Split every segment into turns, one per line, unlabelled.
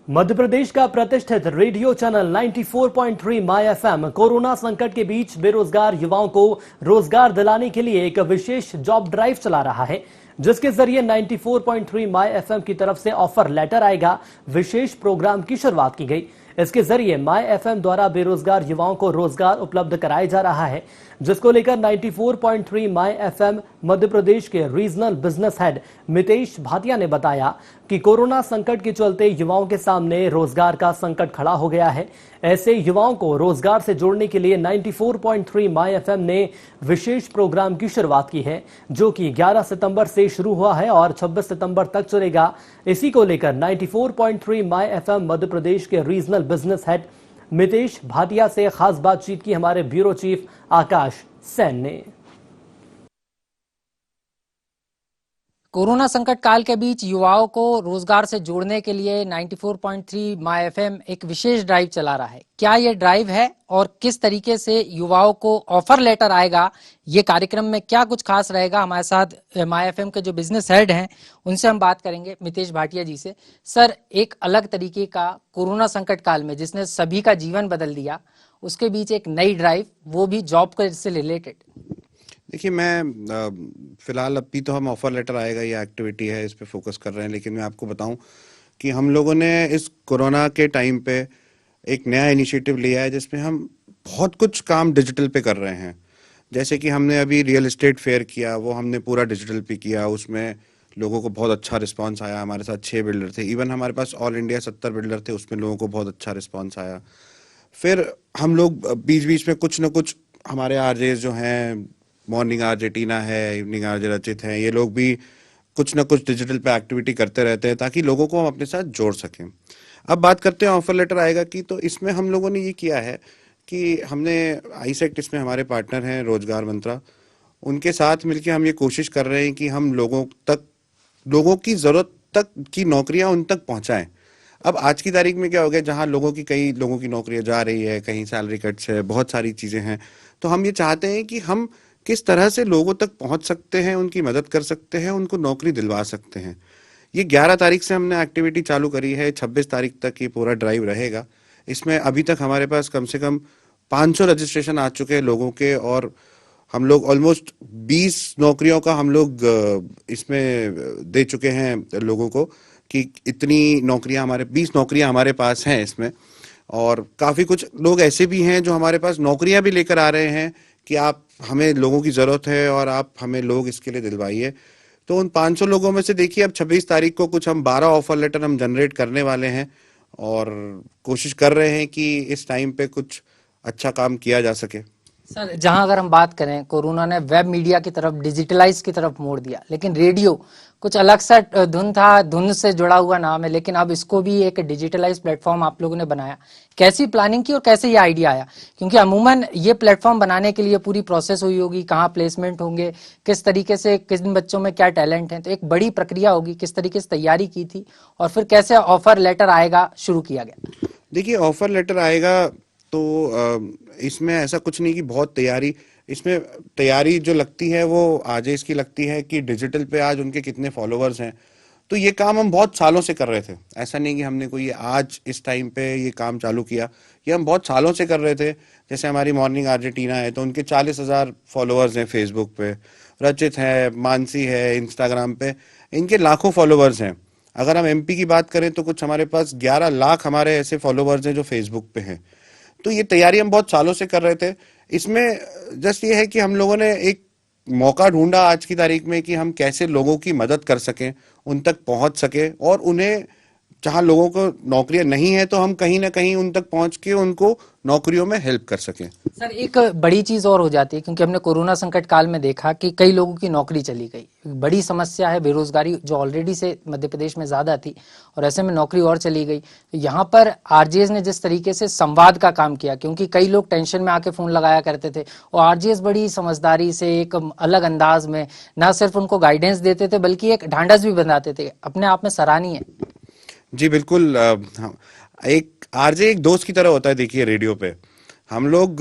मध्य प्रदेश का प्रतिष्ठित radio channel 94.3 my FM corona संकट के बीच बेरोजगार युवाओं को रोजगार दिलाने के लिए एक विशेष जॉब ड्राइव चला रहा है, जिसके जरिए 94.3 माय एफएम की तरफ से ऑफर लेटर आएगा विशेष प्रोग्राम की शुरुआत की गई। इसके जरिए माय एफएम द्वारा बेरोजगार युवाओं को रोजगार उपलब्ध कराया जा रहा है, जिसको लेकर 94.3 माय एफएम मध्य प्रदेश के regional business head Mitesh Bhatia ने बताया कि कोरोना संकट के चलते युवाओं के सामने रोजगार का संकट खड़ा हो गया है। ऐसे युवाओं को रोजगार से जोड़ने के लिए 94.3 माय एफएम ने विशेष प्रोग्राम की शुरुआत की है, जो कि 11 सितंबर से शुरू हुआ है और 26 सितंबर तक चलेगा। इसी को लेकर 94.3 माय एफएम मध्य प्रदेश के regional business head Mitesh Bhatia से खास बातचीत की हमारे ब्यूरो चीफ आकाश सेन ने।
कोरोना संकट काल के बीच युवाओं को रोजगार से जोड़ने के लिए 94.3 माय एफएम एक विशेष ड्राइव चला रहा है। क्या ये ड्राइव है और किस तरीके से युवाओं को ऑफर लेटर आएगा, ये कार्यक्रम में क्या कुछ खास रहेगा, हमारे साथ माय एफएम के जो बिजनेस हेड हैं उनसे हम बात करेंगे, मितेश भाटिया जी से। सर, एक अलग तरीके का कोरोना संकट काल में जिसने सभी का जीवन बदल दिया, उसके बीच एक नई ड्राइव, वो भी जॉब से रिलेटेड।
देखिए, मैं फिलहाल अभी तो हम ऑफर लेटर आएगा ये एक्टिविटी है, इस पे फोकस कर रहे हैं। लेकिन मैं आपको बताऊं कि हम लोगों ने इस कोरोना के टाइम पे एक नया इनिशिएटिव लिया है, जिसमें हम बहुत कुछ काम डिजिटल पे कर रहे हैं। जैसे कि हमने अभी रियल एस्टेट फेयर किया, वो हमने पूरा डिजिटल पे किया। उसमें लोगों को बहुत अच्छा रिस्पॉन्स आया। हमारे साथ 6 बिल्डर थे, इवन हमारे पास ऑल इंडिया 70 बिल्डर थे, उसमें लोगों को बहुत अच्छा रिस्पॉन्स आया। फिर हम लोग बीच बीच में कुछ न कुछ, हमारे आरजेस जो हैं, मॉर्निंग आरजे टीना है, इवनिंग आरजे रचित हैं, ये लोग भी कुछ ना कुछ डिजिटल पे एक्टिविटी करते रहते हैं ताकि लोगों को हम अपने साथ जोड़ सकें। अब बात करते हैं ऑफर लेटर आएगा की, तो इसमें हम लोगों ने ये किया है कि हमने आईसेक्ट, इसमें हमारे पार्टनर हैं रोजगार मंत्रा, उनके साथ मिलकर हम ये कोशिश कर रहे हैं कि हम लोगों की जरूरत तक की नौकरियां उन तक पहुंचाएं। अब आज की तारीख में क्या हो गया, जहां कई लोगों की नौकरियां जा रही है, कहीं सैलरी कट्स है, बहुत सारी चीजें हैं। तो हम ये चाहते हैं कि हम किस तरह से लोगों तक पहुंच सकते हैं, उनकी मदद कर सकते हैं, उनको नौकरी दिलवा सकते हैं। ये 11 तारीख से हमने एक्टिविटी चालू करी है, 26 तारीख तक ये पूरा ड्राइव रहेगा। इसमें अभी तक हमारे पास कम से कम 500 रजिस्ट्रेशन आ चुके हैं लोगों के, और हम लोग ऑलमोस्ट 20 नौकरियों का हम लोग इसमें दे चुके हैं लोगों को, कि इतनी नौकरियां 20 नौकरियां हमारे पास हैं इसमें। और काफ़ी कुछ लोग ऐसे भी हैं जो हमारे पास नौकरियां भी लेकर आ रहे हैं कि आप, हमें लोगों की ज़रूरत है और आप हमें लोग इसके लिए दिलवाइए। तो उन 500 लोगों में से देखिए, अब 26 तारीख को कुछ हम 12 ऑफर लेटर हम जनरेट करने वाले हैं, और कोशिश कर रहे हैं कि इस टाइम पे कुछ अच्छा काम किया जा सके।
सर, जहां अगर हम बात करें, कोरोना ने वेब मीडिया की तरफ, डिजिटलाइज की तरफ मोड़ दिया, लेकिन रेडियो कुछ अलग सा धुन था, धुन से जुड़ा हुआ नाम है, लेकिन अब इसको भी एक डिजिटलाइज प्लेटफॉर्म आप लोगों ने बनाया। कैसी प्लानिंग की और कैसे ये आइडिया आया? क्योंकि अमूमन ये प्लेटफॉर्म बनाने के लिए पूरी प्रोसेस हुई होगी, कहाँ प्लेसमेंट होंगे, किस तरीके से, किन बच्चों में क्या टैलेंट है, तो एक बड़ी प्रक्रिया होगी। किस तरीके से तैयारी की थी और फिर कैसे ऑफर लेटर आएगा शुरू किया गया?
देखिए, ऑफर लेटर आएगा तो इसमें ऐसा कुछ नहीं कि बहुत तैयारी, इसमें तैयारी जो लगती है वो आज इसकी लगती है कि डिजिटल पे आज उनके कितने फॉलोअर्स हैं। तो ये काम हम बहुत सालों से कर रहे थे, ऐसा नहीं कि हमने कोई आज इस टाइम पे ये काम चालू किया, ये हम बहुत सालों से कर रहे थे। जैसे हमारी मॉर्निंग आर्जेंटीना है, तो उनके 40,000 फॉलोअर्स हैं फेसबुक पे, रचित है, मानसी है, इंस्टाग्राम पे इनके लाखों फॉलोअर्स हैं। अगर हम एमपी की बात करें तो कुछ हमारे पास 11 लाख हमारे ऐसे फॉलोअर्स हैं जो फेसबुक पे हैं। तो ये तैयारी हम बहुत सालों से कर रहे थे। इसमें जस्ट ये है कि हम लोगों ने एक मौका ढूंढा आज की तारीख में कि हम कैसे लोगों की मदद कर सकें, उन तक पहुंच सके, और उन्हें, जहां लोगों को नौकरियां नहीं है, तो हम कहीं ना कहीं उन तक पहुंच के उनको नौकरियों में हेल्प कर सकें।
सर, एक बड़ी चीज और हो जाती है, क्योंकि हमने कोरोना संकट काल में देखा कि कई लोगों की नौकरी चली गई। बड़ी समस्या है बेरोजगारी, जो ऑलरेडी से मध्य प्रदेश में ज्यादा थी, और ऐसे में नौकरी और चली गई। तो यहाँ पर आरजेएस ने जिस तरीके से संवाद का काम किया, क्योंकि कई लोग टेंशन में आके फोन लगाया करते थे, और आरजेएस बड़ी समझदारी से एक अलग अंदाज में न सिर्फ उनको गाइडेंस देते थे, बल्कि एक ढांढस भी बनाते थे, अपने आप में सराहनीय है।
जी बिल्कुल। एक आरजे एक दोस्त की तरह होता है। देखिए, रेडियो पे हम लोग,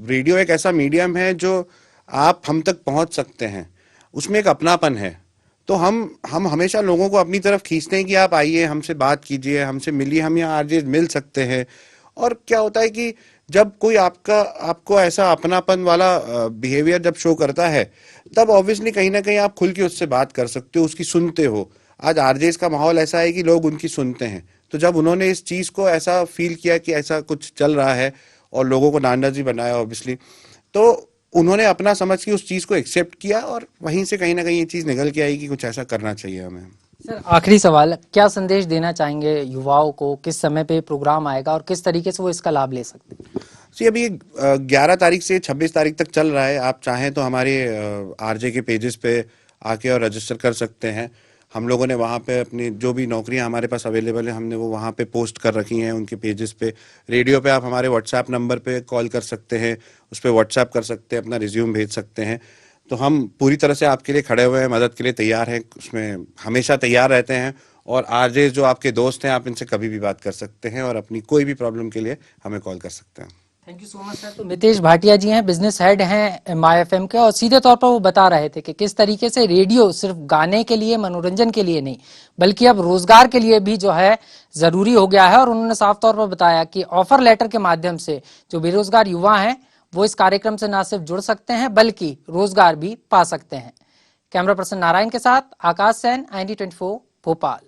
रेडियो एक ऐसा मीडियम है जो आप हम तक पहुंच सकते हैं, उसमें एक अपनापन है। तो हम हमेशा लोगों को अपनी तरफ खींचते हैं कि आप आइए, हमसे बात कीजिए, हमसे मिलिए, हम यहाँ आरजे मिल सकते हैं। और क्या होता है कि जब कोई आपको ऐसा अपनापन वाला बिहेवियर जब शो करता है, तब ऑब्वियसली कहीं ना कहीं आप खुल के उससे बात कर सकते हो, उसकी सुनते हो। आज आरजेस का माहौल ऐसा है कि लोग उनकी सुनते हैं। तो जब उन्होंने इस चीज को ऐसा फील किया कि ऐसा कुछ चल रहा है और लोगों को नाराजी बनाया ऑब्वियसली, तो उन्होंने अपना समझ के उस चीज को एक्सेप्ट किया और वहीं से कहीं ना कहीं ये चीज निकल के आई कि कुछ ऐसा करना चाहिए हमें।
सर आखिरी सवाल, क्या संदेश देना चाहेंगे युवाओं को, किस समय पे प्रोग्राम आएगा और किस तरीके से वो इसका लाभ ले सकते हैं?
जी, अभी 11 तारीख से 26 तारीख तक चल रहा है। आप चाहें तो हमारे आरजे के पेजेस पे आके और रजिस्टर कर सकते हैं। हम लोगों ने वहाँ पे अपनी जो भी नौकरियां हमारे पास अवेलेबल है, हमने वो वहाँ पे पोस्ट कर रखी हैं उनके पेजेस पे। रेडियो पे आप हमारे व्हाट्सएप नंबर पे कॉल कर सकते हैं, उस पर व्हाट्सएप कर सकते हैं, अपना रिज्यूम भेज सकते हैं। तो हम पूरी तरह से आपके लिए खड़े हुए हैं, मदद के लिए तैयार हैं, उसमें हमेशा तैयार रहते हैं। और आरजे जो आपके दोस्त हैं, आप इनसे कभी भी बात कर सकते हैं और अपनी कोई भी प्रॉब्लम के लिए हमें कॉल कर सकते हैं।
Thank you so much sir. तो मितेश भाटिया जी हैं, बिजनेस हेड हैं माय एफएम के, और सीधे तौर पर वो बता रहे थे कि किस तरीके से रेडियो सिर्फ गाने के लिए, मनोरंजन के लिए नहीं, बल्कि अब रोजगार के लिए भी जो है जरूरी हो गया है। और उन्होंने साफ तौर पर बताया कि ऑफर लेटर के माध्यम से जो बेरोजगार युवा हैं वो इस कार्यक्रम से न सिर्फ जुड़ सकते हैं बल्कि रोजगार भी पा सकते हैं। कैमरा पर्सन नारायण के साथ आकाश सैन, IND24 भोपाल।